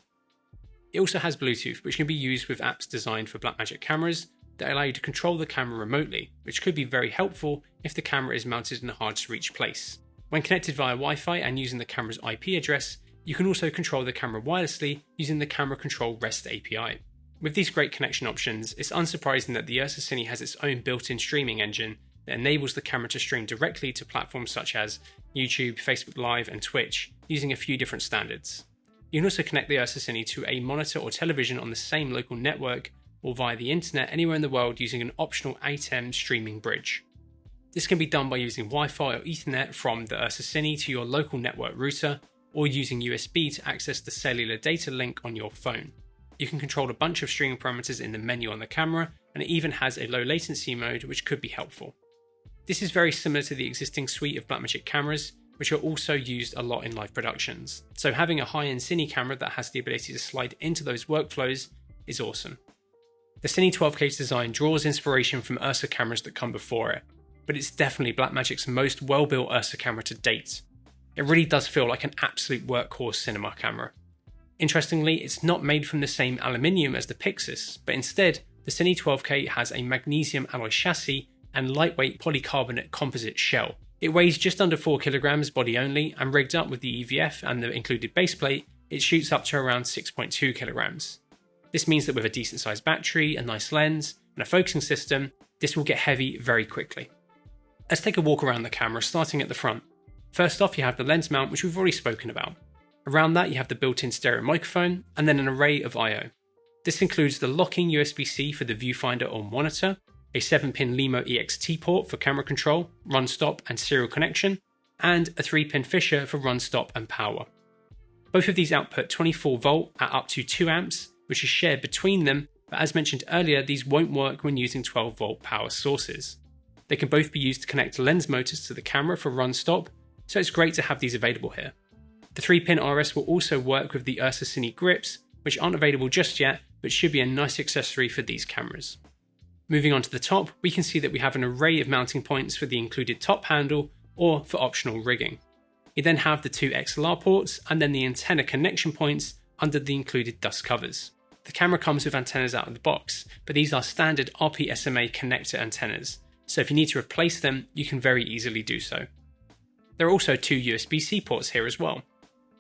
It also has Bluetooth, which can be used with apps designed for Blackmagic cameras that allow you to control the camera remotely, which could be very helpful if the camera is mounted in a hard to reach place. When connected via Wi-Fi and using the camera's IP address, you can also control the camera wirelessly using the Camera Control REST API. With these great connection options, it's unsurprising that the Ursa Cine has its own built-in streaming engine that enables the camera to stream directly to platforms such as YouTube, Facebook Live and Twitch, using a few different standards. You can also connect the Ursa Cine to a monitor or television on the same local network or via the internet anywhere in the world using an optional ATEM streaming bridge. This can be done by using Wi-Fi or Ethernet from the Ursa Cine to your local network router, or using USB to access the cellular data link on your phone. You can control a bunch of streaming parameters in the menu on the camera, and it even has a low latency mode which could be helpful. This is very similar to the existing suite of Blackmagic cameras, which are also used a lot in live productions, so having a high-end Cine camera that has the ability to slide into those workflows is awesome. The Cine 12K's design draws inspiration from Ursa cameras that come before it, but it's definitely Blackmagic's most well-built Ursa camera to date. It really does feel like an absolute workhorse cinema camera. Interestingly, it's not made from the same aluminium as the Pixis, but instead, the Cine 12K has a magnesium alloy chassis and lightweight polycarbonate composite shell. It weighs just under 4 kg body only, and rigged up with the EVF and the included baseplate, it shoots up to around 6.2 kg. This means that with a decent sized battery, a nice lens, and a focusing system, this will get heavy very quickly. Let's take a walk around the camera, starting at the front. First off, you have the lens mount, which we've already spoken about. Around that, you have the built-in stereo microphone, and then an array of I/O. This includes the locking USB-C for the viewfinder or monitor, a 7-pin LEMO EXT port for camera control, run stop and serial connection, and a 3-pin Fisher for run stop and power. Both of these output 24 volt at up to 2 amps, which is shared between them, but as mentioned earlier, these won't work when using 12 volt power sources. They can both be used to connect lens motors to the camera for run stop, so it's great to have these available here. The 3-pin RS will also work with the Ursa Cine grips, which aren't available just yet, but should be a nice accessory for these cameras. Moving on to the top, we can see that we have an array of mounting points for the included top handle or for optional rigging. You then have the 2 XLR ports and then the antenna connection points under the included dust covers. The camera comes with antennas out of the box, but these are standard RP-SMA connector antennas, so if you need to replace them, you can very easily do so. There are also 2 USB-C ports here as well.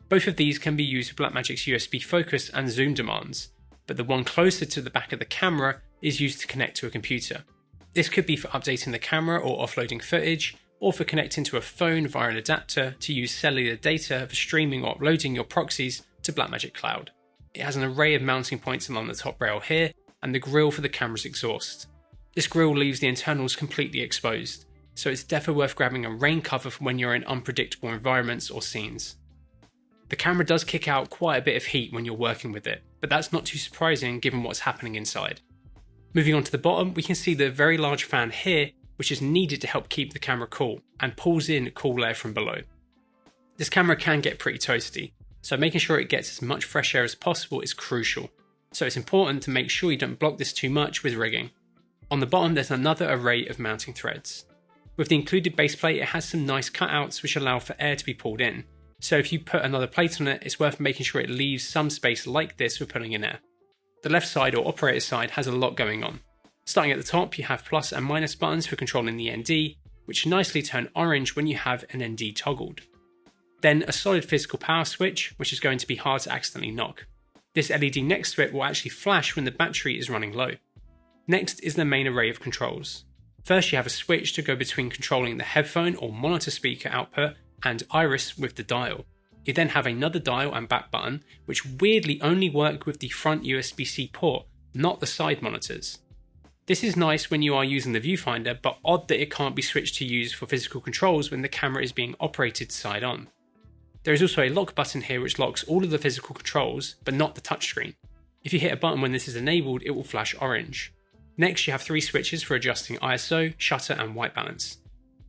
Both of these can be used for Blackmagic's USB focus and zoom demands, but the one closer to the back of the camera is used to connect to a computer. This could be for updating the camera or offloading footage, or for connecting to a phone via an adapter to use cellular data for streaming or uploading your proxies to Blackmagic Cloud. It has an array of mounting points along the top rail here, and the grille for the camera's exhaust. This grille leaves the internals completely exposed, so it's definitely worth grabbing a rain cover for when you're in unpredictable environments or scenes. The camera does kick out quite a bit of heat when you're working with it, but that's not too surprising given what's happening inside. Moving on to the bottom, we can see the very large fan here, which is needed to help keep the camera cool, and pulls in cool air from below. This camera can get pretty toasty, so making sure it gets as much fresh air as possible is crucial, so it's important to make sure you don't block this too much with rigging. On the bottom there's another array of mounting threads. With the included base plate, it has some nice cutouts which allow for air to be pulled in, so if you put another plate on it, it's worth making sure it leaves some space like this for pulling in air. The left side or operator side has a lot going on. Starting at the top, you have plus and minus buttons for controlling the ND, which nicely turn orange when you have an ND toggled. Then a solid physical power switch, which is going to be hard to accidentally knock. This LED next to it will actually flash when the battery is running low. Next is the main array of controls. First, you have a switch to go between controlling the headphone or monitor speaker output and iris with the dial. You then have another dial and back button, which weirdly only work with the front USB-C port, not the side monitors. This is nice when you are using the viewfinder, but odd that it can't be switched to use for physical controls when the camera is being operated side on. There is also a lock button here which locks all of the physical controls, but not the touchscreen. If you hit a button when this is enabled, it will flash orange. Next, you have 3 switches for adjusting ISO, shutter and white balance.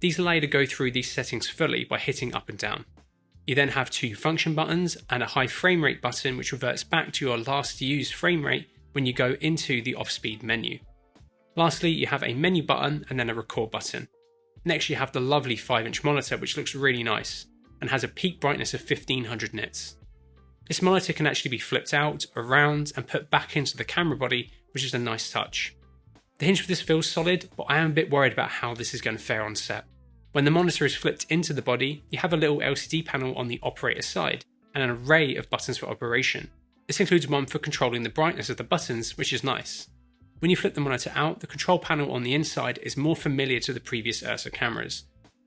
These allow you to go through these settings fully by hitting up and down. You then have 2 function buttons and a high frame rate button which reverts back to your last used frame rate when you go into the off-speed menu. Lastly, you have a menu button and then a record button. Next, you have the lovely 5-inch monitor which looks really nice and has a peak brightness of 1500 nits. This monitor can actually be flipped out, around, and put back into the camera body, which is a nice touch. The hinge for this feels solid, but I am a bit worried about how this is going to fare on set. When the monitor is flipped into the body, you have a little LCD panel on the operator's side, and an array of buttons for operation. This includes one for controlling the brightness of the buttons, which is nice. When you flip the monitor out, the control panel on the inside is more familiar to the previous Ursa cameras.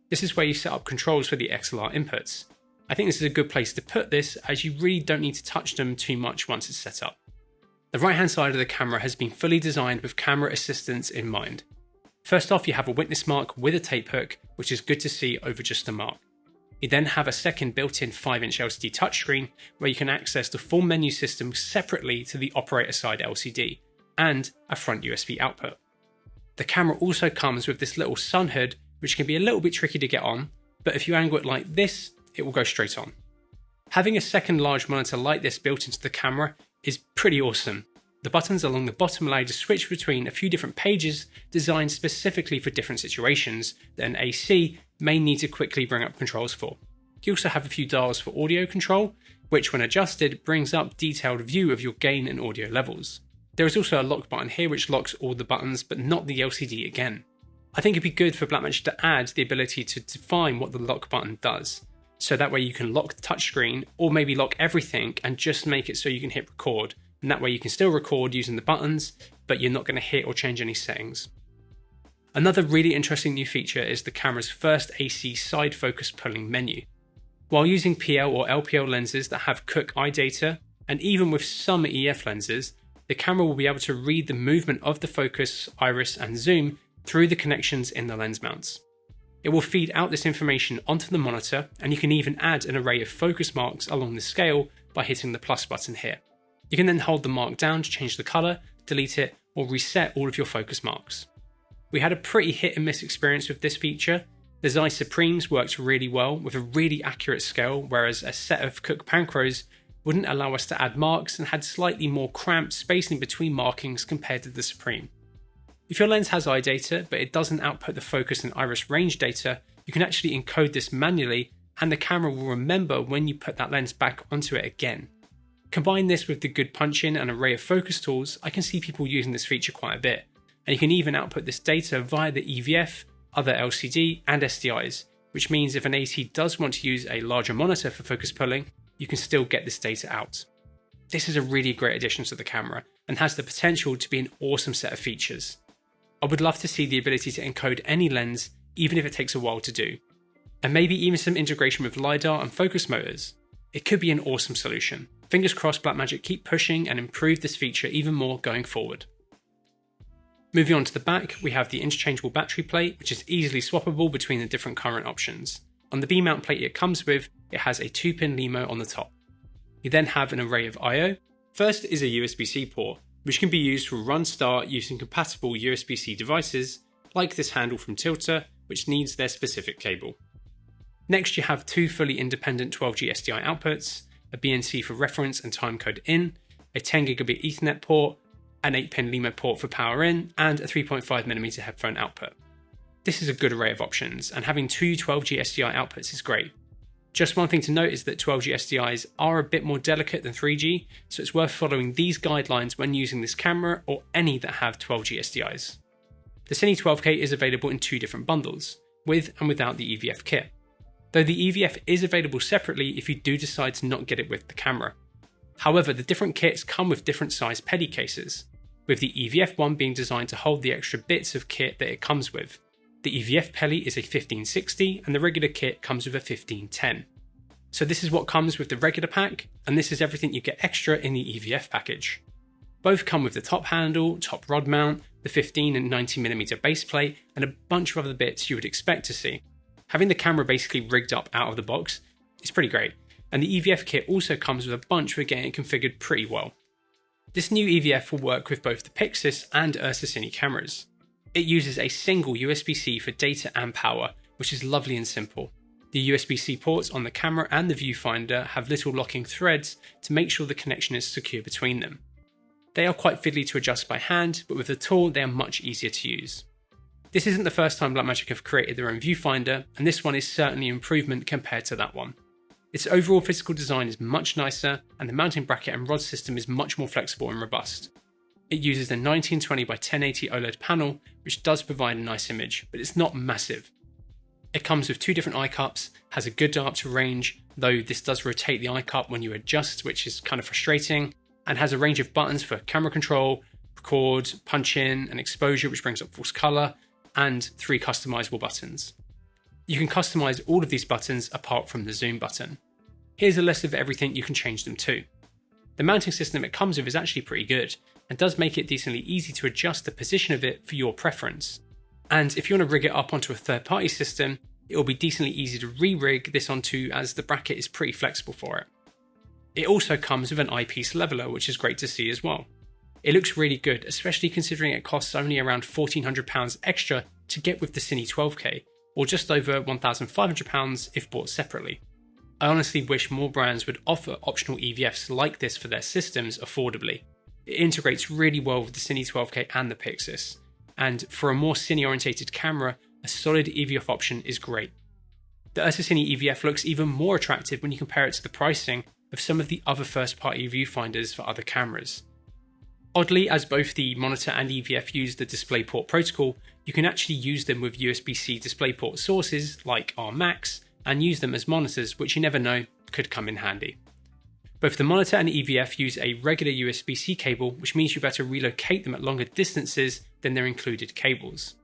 This is where you set up controls for the XLR inputs. I think this is a good place to put this, as you really don't need to touch them too much once it's set up. The right hand side of the camera has been fully designed with camera assistance in mind. First off, you have a witness mark with a tape hook, which is good to see over just a mark. You then have a second built-in 5-inch LCD touchscreen where you can access the full menu system separately to the operator side LCD, and a front USB output. The camera also comes with this little sun hood, which can be a little bit tricky to get on, but if you angle it like this, it will go straight on. Having a second large monitor like this built into the camera is pretty awesome. The buttons along the bottom allow you to switch between a few different pages designed specifically for different situations that an AC may need to quickly bring up controls for. You also have a few dials for audio control, which when adjusted brings up detailed view of your gain and audio levels. There is also a lock button here which locks all the buttons but not the LCD again. I think it'd be good for Blackmagic to add the ability to define what the lock button does. So that way you can lock the touchscreen or maybe lock everything and just make it so you can hit record. And that way you can still record using the buttons, but you're not going to hit or change any settings. Another really interesting new feature is the camera's first AC side focus pulling menu. While using PL or LPL lenses that have Cook eye data, and even with some EF lenses, the camera will be able to read the movement of the focus, iris and zoom through the connections in the lens mounts. It will feed out this information onto the monitor, and you can even add an array of focus marks along the scale by hitting the plus button here. You can then hold the mark down to change the colour, delete it, or reset all of your focus marks. We had a pretty hit and miss experience with this feature. The Zeiss Supremes worked really well with a really accurate scale, whereas a set of Cook Pancros wouldn't allow us to add marks and had slightly more cramped spacing between markings compared to the Supreme. If your lens has eye data, but it doesn't output the focus and iris range data, you can actually encode this manually, and the camera will remember when you put that lens back onto it again. Combine this with the good punch-in and array of focus tools, I can see people using this feature quite a bit, and you can even output this data via the EVF, other LCD and SDIs, which means if an AT does want to use a larger monitor for focus pulling, you can still get this data out. This is a really great addition to the camera, and has the potential to be an awesome set of features. I would love to see the ability to encode any lens, even if it takes a while to do. And maybe even some integration with LiDAR and focus motors. It could be an awesome solution. Fingers crossed Blackmagic keep pushing and improve this feature even more going forward. Moving on to the back, we have the interchangeable battery plate, which is easily swappable between the different current options. On the B-mount plate it comes with, it has a 2-pin LEMO on the top. You then have an array of I/O. First is a USB-C port, which can be used for run-start using compatible USB-C devices, like this handle from Tilter, which needs their specific cable. Next you have 2 fully independent 12G SDI outputs, a BNC for reference and timecode in, a 10GB Ethernet port, an 8-pin LEMO port for power in, and a 3.5mm headphone output. This is a good array of options, and having 2 12G SDI outputs is great. Just one thing to note is that 12G SDIs are a bit more delicate than 3G, so it's worth following these guidelines when using this camera or any that have 12G SDIs. The Cine 12K is available in 2 different bundles, with and without the EVF kit, though the EVF is available separately if you do decide to not get it with the camera. However, the different kits come with different size PEDI cases, with the EVF one being designed to hold the extra bits of kit that it comes with. The EVF Peli is a 1560 and the regular kit comes with a 1510. So this is what comes with the regular pack, and this is everything you get extra in the EVF package. Both come with the top handle, top rod mount, the 15 and 90mm base plate, and a bunch of other bits you would expect to see. Having the camera basically rigged up out of the box is pretty great, and the EVF kit also comes with a bunch for getting it configured pretty well. This new EVF will work with both the Pixis and Ursa Cine cameras. It uses a single USB-C for data and power, which is lovely and simple. The USB-C ports on the camera and the viewfinder have little locking threads to make sure the connection is secure between them. They are quite fiddly to adjust by hand, but with the tool they are much easier to use. This isn't the first time Blackmagic have created their own viewfinder, and this one is certainly an improvement compared to that one. Its overall physical design is much nicer, and the mounting bracket and rod system is much more flexible and robust. It uses the 1920 by 1080 OLED panel, which does provide a nice image, but it's not massive. It comes with 2 different eye cups, has a good diopter range, though this does rotate the eye cup when you adjust, which is kind of frustrating, and has a range of buttons for camera control, record, punch in, and exposure, which brings up false color, and 3 customizable buttons. You can customize all of these buttons apart from the zoom button. Here's a list of everything you can change them to. The mounting system it comes with is actually pretty good, and does make it decently easy to adjust the position of it for your preference. And if you want to rig it up onto a third-party system, it will be decently easy to re-rig this onto, as the bracket is pretty flexible for it. It also comes with an eyepiece leveler, which is great to see as well. It looks really good, especially considering it costs only around £1,400 extra to get with the Cine 12K, or just over £1,500 if bought separately. I honestly wish more brands would offer optional EVFs like this for their systems affordably. It integrates really well with the Cine 12K and the Pixis, and for a more cine-orientated camera, a solid EVF option is great. The Ursa Cine EVF looks even more attractive when you compare it to the pricing of some of the other first-party viewfinders for other cameras. Oddly, as both the monitor and EVF use the DisplayPort protocol, you can actually use them with USB-C DisplayPort sources like our Macs, and use them as monitors, which you never know could come in handy. Both the monitor and EVF use a regular USB-C cable, which means you better relocate them at longer distances than their included cables.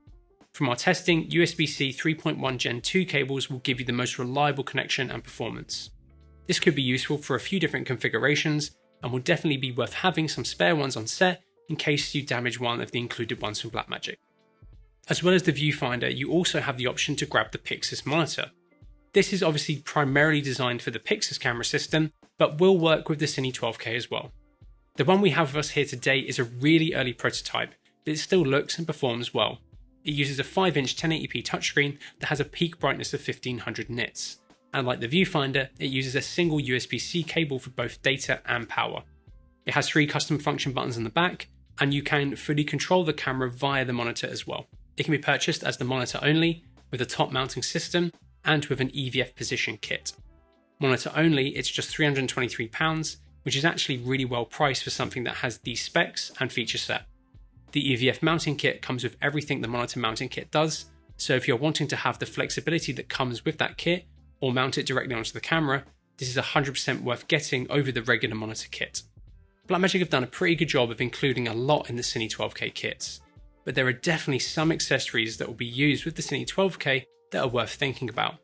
From our testing, USB-C 3.1 Gen 2 cables will give you the most reliable connection and performance. This could be useful for a few different configurations, and will definitely be worth having some spare ones on set in case you damage one of the included ones from Blackmagic. As well as the viewfinder, you also have the option to grab the Pixis monitor. This is obviously primarily designed for the Pixis camera system, but will work with the Cine 12K as well. The one we have with us here today is a really early prototype, but it still looks and performs well. It uses a 5-inch 1080p touchscreen that has a peak brightness of 1500 nits, and like the viewfinder, it uses a single USB-C cable for both data and power. It has 3 custom function buttons on the back, and you can fully control the camera via the monitor as well. It can be purchased as the monitor only, with a top mounting system, and with an EVF position kit. Monitor only, it's just £323, which is actually really well priced for something that has these specs and feature set. The EVF mounting kit comes with everything the monitor mounting kit does, so if you're wanting to have the flexibility that comes with that kit, or mount it directly onto the camera, this is 100% worth getting over the regular monitor kit. Blackmagic have done a pretty good job of including a lot in the Cine 12K kits, but there are definitely some accessories that will be used with the Cine 12K that are worth thinking about.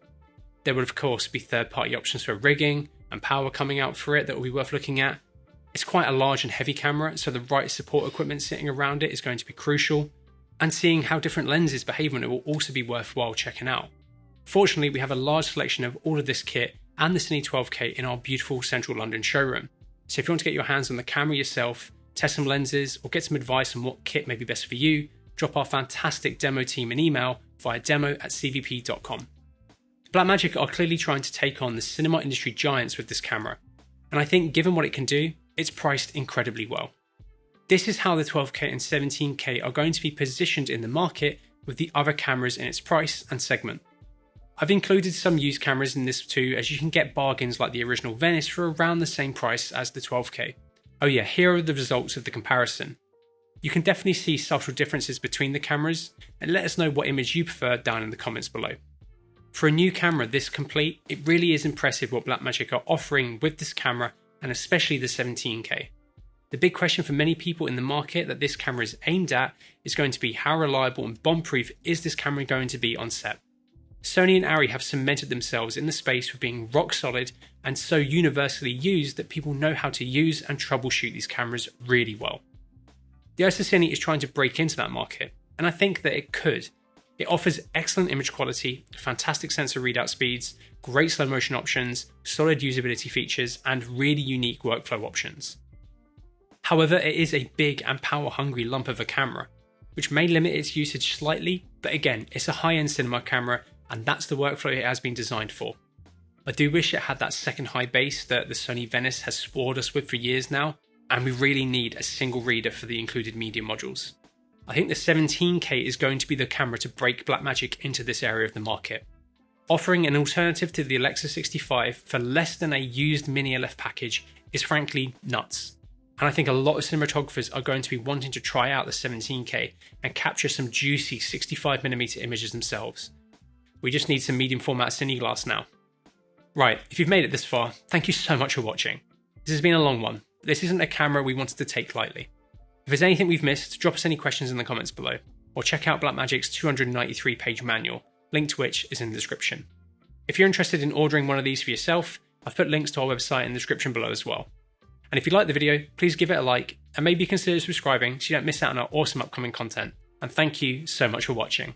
There will of course be third-party options for rigging and power coming out for it that will be worth looking at. It's quite a large and heavy camera, so the right support equipment sitting around it is going to be crucial, and seeing how different lenses behave on it will also be worthwhile checking out. Fortunately, we have a large selection of all of this kit and the Cine 12K in our beautiful central London showroom, so if you want to get your hands on the camera yourself, test some lenses, or get some advice on what kit may be best for you, drop our fantastic demo team an email via demo@cvp.com. Blackmagic are clearly trying to take on the cinema industry giants with this camera, and I think given what it can do, it's priced incredibly well. This is how the 12K and 17K are going to be positioned in the market with the other cameras in its price and segment. I've included some used cameras in this too, as you can get bargains like the original Venice for around the same price as the 12K. Oh yeah, here are the results of the comparison. You can definitely see subtle differences between the cameras, and let us know what image you prefer down in the comments below. For a new camera this complete, it really is impressive what Blackmagic are offering with this camera, and especially the 17K. The big question for many people in the market that this camera is aimed at is going to be how reliable and bomb-proof is this camera going to be on set. Sony and Arri have cemented themselves in the space for being rock solid and so universally used that people know how to use and troubleshoot these cameras really well. The Ursa Cine is trying to break into that market, and I think that it could. It offers excellent image quality, fantastic sensor readout speeds, great slow motion options, solid usability features, and really unique workflow options. However, it is a big and power hungry lump of a camera, which may limit its usage slightly, but again, it's a high-end cinema camera, and that's the workflow it has been designed for. I do wish it had that second high base that the Sony Venice has spoiled us with for years now, and we really need a single reader for the included media modules. I think the 17K is going to be the camera to break Blackmagic into this area of the market. Offering an alternative to the Alexa 65 for less than a used Mini LF package is frankly nuts. And I think a lot of cinematographers are going to be wanting to try out the 17K and capture some juicy 65mm images themselves. We just need some medium format cine glass now. Right, if you've made it this far, thank you so much for watching. This has been a long one, but this isn't a camera we wanted to take lightly. If there's anything we've missed, drop us any questions in the comments below, or check out Blackmagic's 293-page manual, link to which is in the description. If you're interested in ordering one of these for yourself, I've put links to our website in the description below as well. And if you like the video, please give it a like, and maybe consider subscribing so you don't miss out on our awesome upcoming content. And thank you so much for watching.